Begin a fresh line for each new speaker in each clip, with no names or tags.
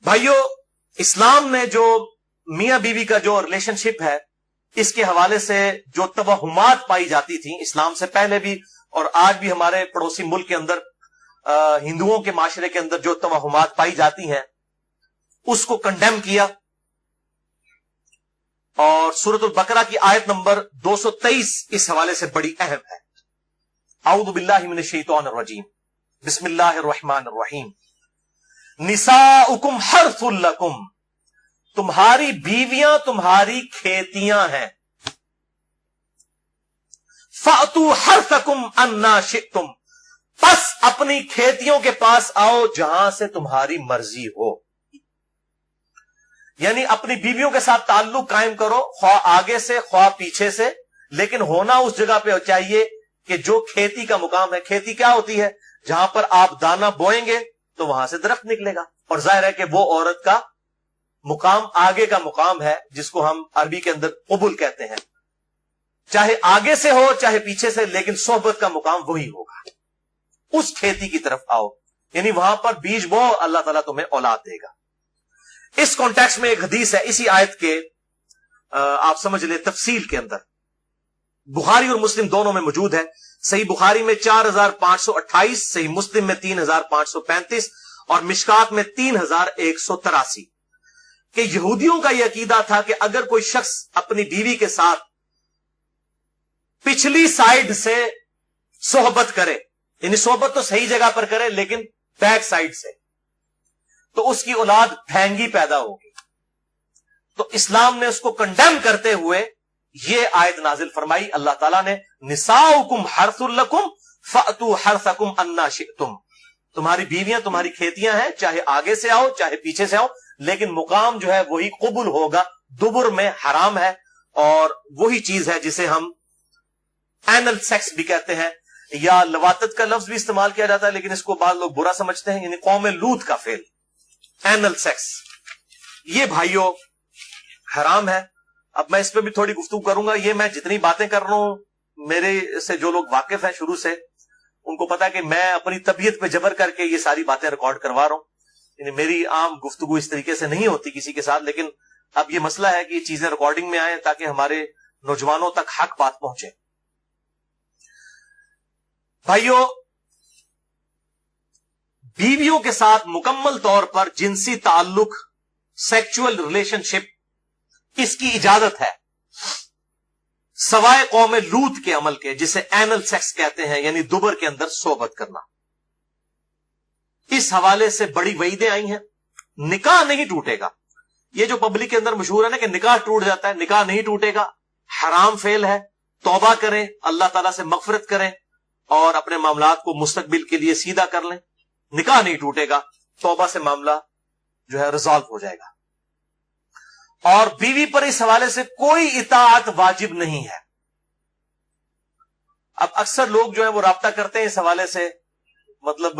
بھائیو، اسلام نے جو میاں بیوی کا جو ریلیشنشپ ہے اس کے حوالے سے جو توہمات پائی جاتی تھیں اسلام سے پہلے بھی اور آج بھی ہمارے پڑوسی ملک کے اندر ہندوؤں کے معاشرے کے اندر جو توہمات پائی جاتی ہیں اس کو کنڈیم کیا. اور سورۃ البقرہ کی آیت نمبر 223 اس حوالے سے بڑی اہم ہے. اعوذ باللہ من الشیطان الرجیم، بسم اللہ الرحمن الرحیم. نساؤکم حرث لکم، تمہاری بیویاں تمہاری کھیتیاں ہیں. فأتوا حرثکم انا شئتم، پس اپنی کھیتیوں کے پاس آؤ جہاں سے تمہاری مرضی ہو. یعنی اپنی بیویوں کے ساتھ تعلق قائم کرو، خواہ آگے سے خواہ پیچھے سے، لیکن ہونا اس جگہ پہ چاہیے کہ جو کھیتی کا مقام ہے. کھیتی کیا ہوتی ہے؟ جہاں پر آپ دانا بوئیں گے تو وہاں سے درخت نکلے گا. اور ظاہر ہے کہ وہ عورت کا مقام آگے کا مقام ہے جس کو ہم عربی کے اندر قبول کہتے ہیں. چاہے آگے سے ہو چاہے پیچھے سے، لیکن صحبت کا مقام وہی ہوگا. اس کھیتی کی طرف آؤ، یعنی وہاں پر بیج بو، اللہ تعالیٰ تمہیں اولاد دے گا. اس کانٹیکس میں ایک حدیث ہے اسی آیت کے، آپ سمجھ لیں تفصیل کے اندر، بخاری اور مسلم دونوں میں موجود ہے. صحیح بخاری میں 4528، صحیح مسلم میں 3535 اور مشکات میں 3183، کہ یہودیوں کا یہ عقیدہ تھا کہ اگر کوئی شخص اپنی بیوی کے ساتھ پچھلی سائیڈ سے صحبت کرے، یعنی صحبت تو صحیح جگہ پر کرے لیکن بیک سائیڈ سے، تو اس کی اولاد پھینگی پیدا ہوگی. تو اسلام نے اس کو کنڈیم کرتے ہوئے یہ آیت نازل فرمائی. اللہ تعالیٰ نے نساؤکم حرث لکم فأتوا حرثکم انا شئتم، تمہاری بیویاں تمہاری کھیتیاں ہیں، چاہے آگے سے آؤ چاہے پیچھے سے آؤ، لیکن مقام جو ہے وہی قبول ہوگا. دبر میں حرام ہے، اور وہی چیز ہے جسے ہم اینل سیکس بھی کہتے ہیں، یا لواطت کا لفظ بھی استعمال کیا جاتا ہے، لیکن اس کو بعض لوگ برا سمجھتے ہیں. یعنی قوم لوط کا فعل اینل سیکس، یہ بھائیوں حرام ہے. اب میں اس پہ بھی تھوڑی گفتگو کروں گا. یہ میں جتنی باتیں کر رہا ہوں، میرے سے جو لوگ واقف ہیں شروع سے ان کو پتا ہے کہ میں اپنی طبیعت پہ جبر کر کے یہ ساری باتیں ریکارڈ کروا رہا ہوں. یعنی میری عام گفتگو اس طریقے سے نہیں ہوتی کسی کے ساتھ، لیکن اب یہ مسئلہ ہے کہ یہ چیزیں ریکارڈنگ میں آئیں تاکہ ہمارے نوجوانوں تک حق بات پہنچے. بھائیوں، بیویوں کے ساتھ مکمل طور پر جنسی تعلق، سیکچول ریلیشن شپ، اس کی اجازت ہے سوائے قوم لوط کے عمل کے، جسے اینل سیکس کہتے ہیں، یعنی دبر کے اندر صحبت کرنا. اس حوالے سے بڑی وعیدیں آئی ہیں. نکاح نہیں ٹوٹے گا. یہ جو پبلک کے اندر مشہور ہے نا کہ نکاح ٹوٹ جاتا ہے، نکاح نہیں ٹوٹے گا. حرام فعل ہے. توبہ کریں، اللہ تعالیٰ سے مغفرت کریں اور اپنے معاملات کو مستقبل کے لیے سیدھا کر لیں. نکاح نہیں ٹوٹے گا، توبہ سے معاملہ جو ہے ریزالو ہو جائے گا. اور بیوی پر اس حوالے سے کوئی اطاعت واجب نہیں ہے. اب اکثر لوگ جو ہے وہ رابطہ کرتے ہیں اس حوالے سے، مطلب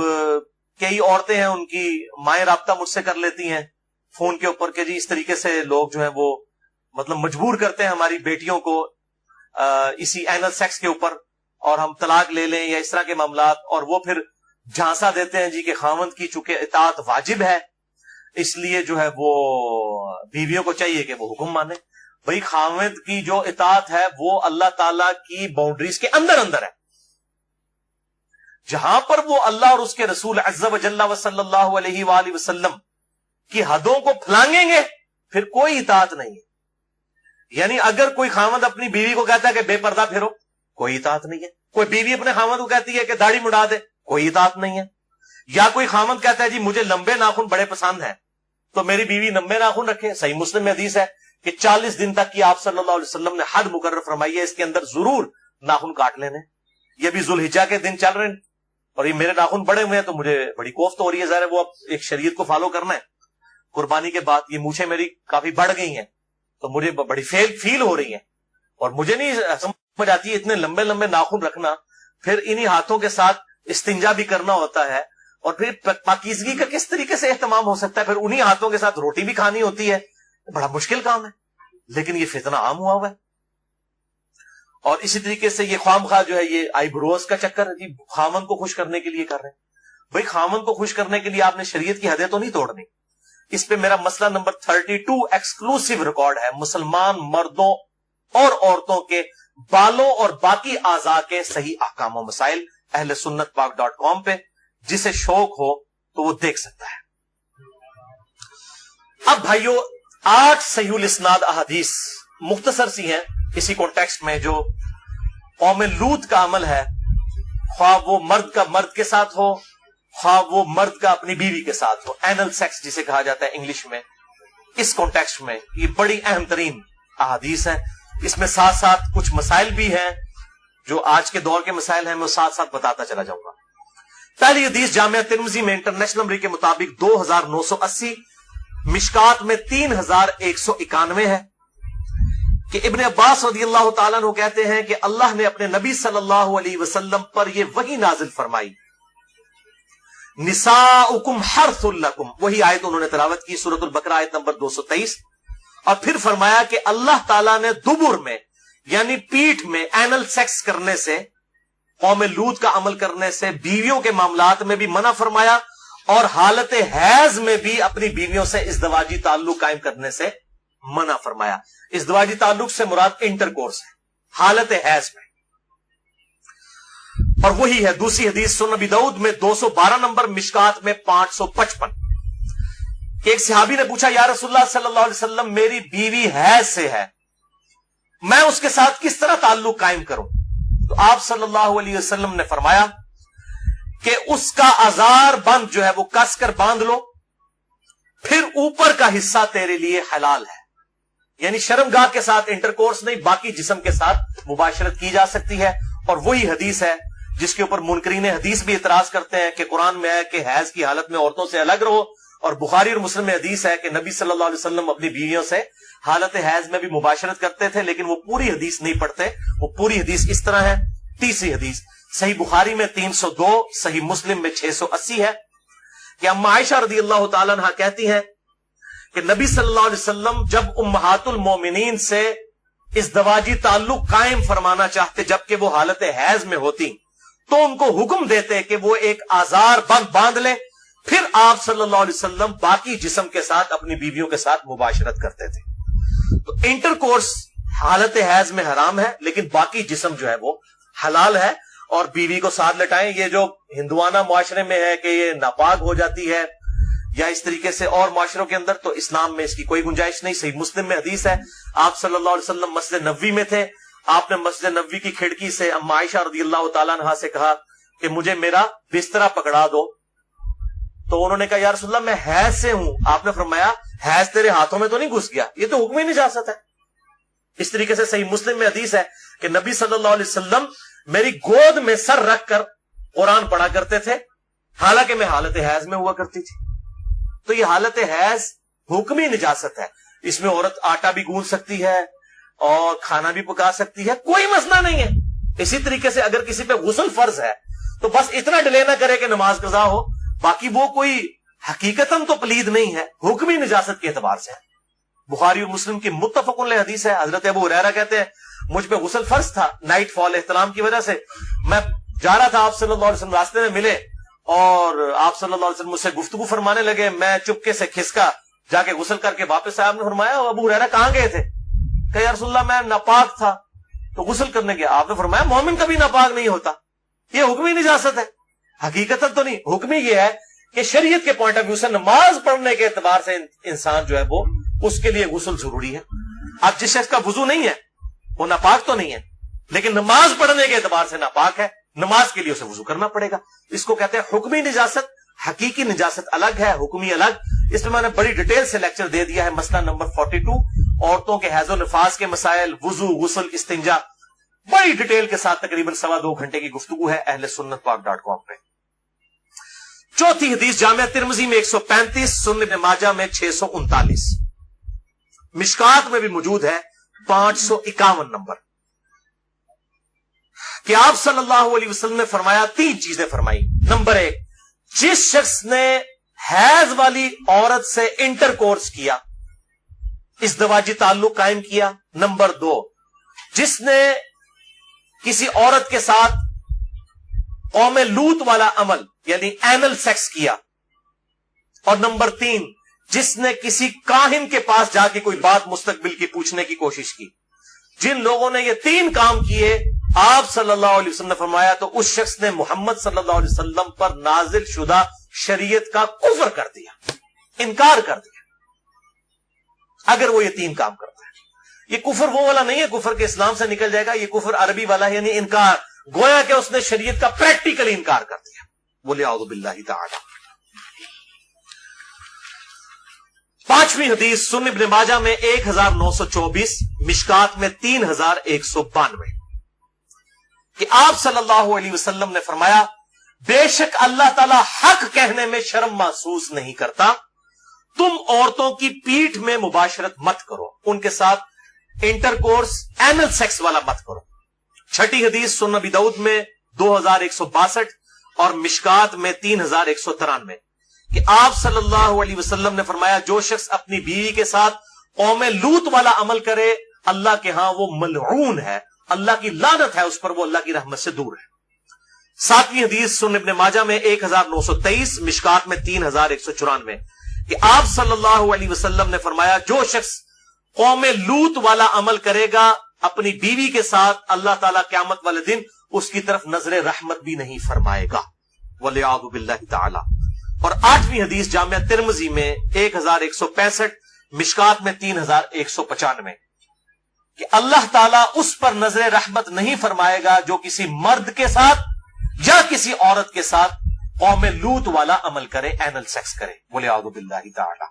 کئی عورتیں ہیں ان کی مائیں رابطہ مجھ سے کر لیتی ہیں فون کے اوپر کہ جی اس طریقے سے لوگ جو ہیں وہ مطلب مجبور کرتے ہیں ہماری بیٹیوں کو اسی اینل سیکس کے اوپر، اور ہم طلاق لے لیں یا اس طرح کے معاملات، اور وہ پھر جھانسا دیتے ہیں جی کہ خاوند کی چونکہ اطاعت واجب ہے اس لیے جو ہے وہ بیویوں کو چاہیے کہ وہ حکم مانے. بھئی خاوند کی جو اطاعت ہے وہ اللہ تعالی کی باؤنڈریز کے اندر ہے. جہاں پر وہ اللہ اور اس کے رسول عز و جل و صلی اللہ علیہ وآلہ وسلم کی حدوں کو پھلانگیں گے پھر کوئی اطاعت نہیں ہے. یعنی اگر کوئی خاوند اپنی بیوی کو کہتا ہے کہ بے پردہ پھرو، کوئی اطاعت نہیں ہے. کوئی بیوی اپنے خاوند کو کہتی ہے کہ داڑھی مڈا دے، کوئی اطاعت نہیں ہے. یا کوئی خاوند کہتا ہے جی مجھے لمبے ناخن بڑے پسند ہیں تو میری بیوی لمبے ناخن رکھے. صحیح مسلم میں حدیث ہے کہ 40 دن تک کی آپ صلی اللہ علیہ وسلم نے حد مقرر فرمائی ہے، اس کے اندر ضرور ناخن کاٹ لینے. یہ بھی ذوالحجہ کے دن چل رہے ہیں اور یہ میرے ناخن بڑے ہوئے ہیں تو مجھے بڑی کوفت ہو رہی ہے. ظاہر ہے وہ اب ایک شریعت کو فالو کرنا ہے. قربانی کے بعد یہ مونچھیں میری کافی بڑھ گئی ہیں تو مجھے بڑی فیل ہو رہی ہیں، اور مجھے نہیں سمجھ آتی ہے اتنے لمبے لمبے ناخن رکھنا، پھر انہی ہاتھوں کے ساتھ استنجا بھی کرنا ہوتا ہے، اور پھر پاکیزگی کا کس طریقے سے اہتمام ہو سکتا ہے، پھر انہی ہاتھوں کے ساتھ روٹی بھی کھانی ہوتی ہے. بڑا مشکل کام ہے، لیکن یہ فتنہ عام ہوا ہوا ہے. اور اسی طریقے سے یہ خواہ مخواہ جو ہے یہ آئی بروز کا چکر ہے جی، خامن کو خوش کرنے کے لیے کر رہے ہیں. بھائی خامن کو خوش کرنے کے لیے آپ نے شریعت کی حدیں تو نہیں توڑنی. اس پہ میرا مسئلہ نمبر 32 ایکسکلوسیو ریکارڈ ہے، مسلمان مردوں اور عورتوں کے بالوں اور باقی اعضاء کے صحیح احکام و مسائل، اہل سنت پاک .com پہ، جسے شوق ہو تو وہ دیکھ سکتا ہے۔ اب بھائیو 8 صحیح الاسناد احادیث مختصر سی ہیں اسی کانٹیکسٹ میں، جو قوم لوط کا عمل ہے، خواہ وہ مرد کا مرد کے ساتھ ہو، خواہ وہ مرد کا اپنی بیوی کے ساتھ ہو، اینل سیکس جسے کہا جاتا ہے انگلش میں، اس کانٹیکسٹ میں یہ بڑی اہم ترین احادیث ہیں۔ اس میں ساتھ ساتھ کچھ مسائل بھی ہیں جو آج کے دور کے مسائل ہیں، میں ساتھ ساتھ بتاتا چلا جاؤں گا۔ پہلی حدیث جامعہ ترمذی میں انٹرنیشنل نمبر کے مطابق 2980، مشکات میں 3191 ہے کہ ابن عباس رضی اللہ تعالیٰ عنہ کہتے ہیں کہ اللہ نے اپنے نبی صلی اللہ علیہ وسلم پر یہ وحی نازل فرمائی، نساؤکم حرث لکم، وہی آیت انہوں نے تلاوت کی، سورۃ البقرہ آیت نمبر 223، اور پھر فرمایا کہ اللہ تعالیٰ نے دبر میں یعنی پیٹھ میں اینل سیکس کرنے سے، قوم لوط کا عمل کرنے سے، بیویوں کے معاملات میں بھی منع فرمایا، اور حالت حیض میں بھی اپنی بیویوں سے ازدواجی تعلق قائم کرنے سے منع فرمایا۔ ازدواجی تعلق سے مراد انٹرکورس ہے حالت حیض میں، اور وہی ہے دوسری حدیث سنن ابی داؤد میں 212 نمبر، مشکات میں 555۔ ایک صحابی نے پوچھا یا رسول اللہ صلی اللہ علیہ وسلم، میری بیوی حیض سے ہے، میں اس کے ساتھ کس طرح تعلق قائم کروں؟ تو آپ صلی اللہ علیہ وسلم نے فرمایا کہ اس کا ازار بند جو ہے وہ کس کر باندھ لو، پھر اوپر کا حصہ تیرے لیے حلال ہے، یعنی شرمگاہ کے ساتھ انٹرکورس نہیں، باقی جسم کے ساتھ مباشرت کی جا سکتی ہے۔ اور وہی حدیث ہے جس کے اوپر منکرین حدیث بھی اعتراض کرتے ہیں کہ قرآن میں ہے کہ حیض کی حالت میں عورتوں سے الگ رہو، اور بخاری اور مسلم میں حدیث ہے کہ نبی صلی اللہ علیہ وسلم اپنی بیویوں سے حالت حیض میں بھی مباشرت کرتے تھے، لیکن وہ پوری حدیث نہیں پڑھتے، وہ پوری حدیث اس طرح ہے۔ تیسری حدیث صحیح بخاری میں 302، صحیح مسلم میں 680 ہے کہ اما عائشہ رضی اللہ تعالیٰ عنہ کہتی ہیں کہ نبی صلی اللہ علیہ وسلم جب امہات المومنین سے ازدواجی تعلق قائم فرمانا چاہتے جبکہ وہ حالت حیض میں ہوتی، تو ان کو حکم دیتے کہ وہ ایک آزار بند باندھ لیں، پھر آپ صلی اللہ علیہ وسلم باقی جسم کے ساتھ اپنی بیویوں کے ساتھ مباشرت کرتے تھے۔ تو انٹرکورس حالت حیض میں حرام ہے، لیکن باقی جسم جو ہے وہ حلال ہے، اور بیوی کو ساتھ لٹائیں، یہ جو ہندوانہ معاشرے میں ہے کہ یہ ناپاک ہو جاتی ہے یا اس طریقے سے اور معاشروں کے اندر، تو اسلام میں اس کی کوئی گنجائش نہیں۔ صحیح مسلم میں حدیث ہے، آپ صلی اللہ علیہ وسلم مسجد نبوی میں تھے، آپ نے مسجد نبوی کی کھڑکی سے اما عائشہ رضی اللہ تعالیٰ عنہا سے کہا کہ مجھے میرا بسترا پکڑا دو، تو انہوں نے کہا یا رسول اللہ میں حیض سے ہوں، آپ نے فرمایا حیض تیرے ہاتھوں میں تو نہیں گھس گیا، یہ تو حکم ہی نجاست ہے۔ اس طریقے سے صحیح مسلم میں حدیث ہے کہ نبی صلی اللہ علیہ وسلم میری گود میں سر رکھ کر قرآن پڑھا کرتے تھے، حالانکہ میں حالت حیض میں ہوا کرتی تھی۔ تو یہ حالت حیض حکمی نجاست ہے، اس میں عورت آٹا بھی گوندھ سکتی ہے اور کھانا بھی پکا سکتی ہے، کوئی مسئلہ نہیں ہے۔ اسی طریقے سے اگر کسی پہ غسل فرض ہے تو بس اتنا ڈیلے نہ کرے کہ نماز قضا ہو، باقی وہ کوئی حقیقتاً تو پلید نہیں ہے، حکمی نجاست کے اعتبار سے ہے۔ بخاری اور مسلم کی متفق علیہ حدیث ہے، حضرت ابو ہریرہ کہتے ہیں مجھ پہ غسل فرض تھا، نائٹ فال احتلام کی وجہ سے میں جا رہا تھا، آپ صلی اللہ علیہ وسلم راستے میں ملے اور آپ صلی اللہ علیہ وسلم مجھ سے گفتگو فرمانے لگے، میں چپکے سے کھسکا جا کے غسل کر کے واپس آیا۔ آپ نے فرمایا ابو ہریرہ کہاں گئے تھے؟ کہ یا رسول اللہ میں ناپاک تھا تو غسل کرنے گیا۔ آپ نے فرمایا مومن کبھی ناپاک نہیں ہوتا، یہ حکمی نجاست ہے، حقیقتاً تو نہیں۔ حکمی یہ ہے کہ شریعت کے پوائنٹ آف ویو سے نماز پڑھنے کے اعتبار سے انسان جو ہے وہ اس کے لیے غسل ضروری ہے۔ اب جس شخص کا وضو نہیں ہے وہ ناپاک تو نہیں ہے، لیکن نماز پڑھنے کے اعتبار سے ناپاک ہے، نماز کے لیے اسے وضو کرنا پڑے گا۔ اس کو کہتے ہیں حکمی نجاست، حقیقی نجاست الگ ہے، حکمی الگ۔ اس میں نے بڑی ڈیٹیل سے لیکچر دے دیا ہے، مسئلہ نمبر 42، عورتوں کے حیض و نفاس کے مسائل، وضو، غسل، استنجا، بڑی ڈیٹیل کے ساتھ تقریباً 2.25 گھنٹے کی گفتگو ہے اہل سنت پاک .com پہ۔ چوتھی حدیث جامعہ ترمذی میں 135، سنن ابن ماجہ میں 639، مشکات میں بھی موجود ہے 551 نمبر، کہ آپ صلی اللہ علیہ وسلم نے فرمایا، 3 چیزیں فرمائی۔ نمبر 1، جس شخص نے حیض والی عورت سے انٹرکورس کیا، ازدواجی تعلق قائم کیا۔ نمبر 2، جس نے کسی عورت کے ساتھ قوم لوط والا عمل یعنی اینل سیکس کیا۔ اور نمبر 3، جس نے کسی کاہن کے پاس جا کے کوئی بات مستقبل کی پوچھنے کی کوشش کی، جن لوگوں نے یہ 3 کام کیے، آپ صلی اللہ علیہ وسلم نے فرمایا تو اس شخص نے محمد صلی اللہ علیہ وسلم پر نازل شدہ شریعت کا کفر کر دیا، انکار کر دیا، اگر وہ یہ 3 کام کرتا ہے۔ یہ کفر وہ والا نہیں ہے کفر کے اسلام سے نکل جائے گا، یہ کفر عربی والا ہے، یعنی انکار، گویا کہ اس نے شریعت کا پریکٹیکلی انکار کر دیا۔ بولے اعوذ باللہ تعالی۔ 5ویں حدیث سنن ابن ماجہ میں 1924، مشکات میں 3192، کہ آپ صلی اللہ علیہ وسلم نے فرمایا بے شک اللہ تعالی حق کہنے میں شرم محسوس نہیں کرتا، تم عورتوں کی پیٹھ میں مباشرت مت کرو، ان کے ساتھ انٹر کورس اینل سیکس والا مت کرو۔ 6ٹھی حدیث سنن ابی داؤد میں 2162 اور مشکات میں 3193، کہ آپ صلی اللہ علیہ وسلم نے فرمایا جو شخص اپنی بیوی کے ساتھ قوم لوط والا عمل کرے اللہ کے ہاں وہ ملعون ہے، اللہ کی لعنت ہے اس پر، وہ اللہ کی رحمت سے دور ہے۔ 7ویں حدیث سنن ابن ماجہ میں 1923، مشکات میں 3194، کہ آپ صلی اللہ علیہ وسلم نے فرمایا جو شخص قوم لوط والا عمل کرے گا اپنی بیوی کے ساتھ، اللہ تعالیٰ قیامت والے دن اس کی طرف نظر رحمت بھی نہیں فرمائے گا، والعیاذ باللہ تعالی۔ اور 8ویں حدیث جامعہ ترمذی میں 1165، مشکات میں 3195، کہ اللہ تعالیٰ اس پر نظر رحمت نہیں فرمائے گا جو کسی مرد کے ساتھ یا کسی عورت کے ساتھ قوم لوط والا عمل کرے، اینل سیکس کرے، بولے اعوذ باللہ تعالی۔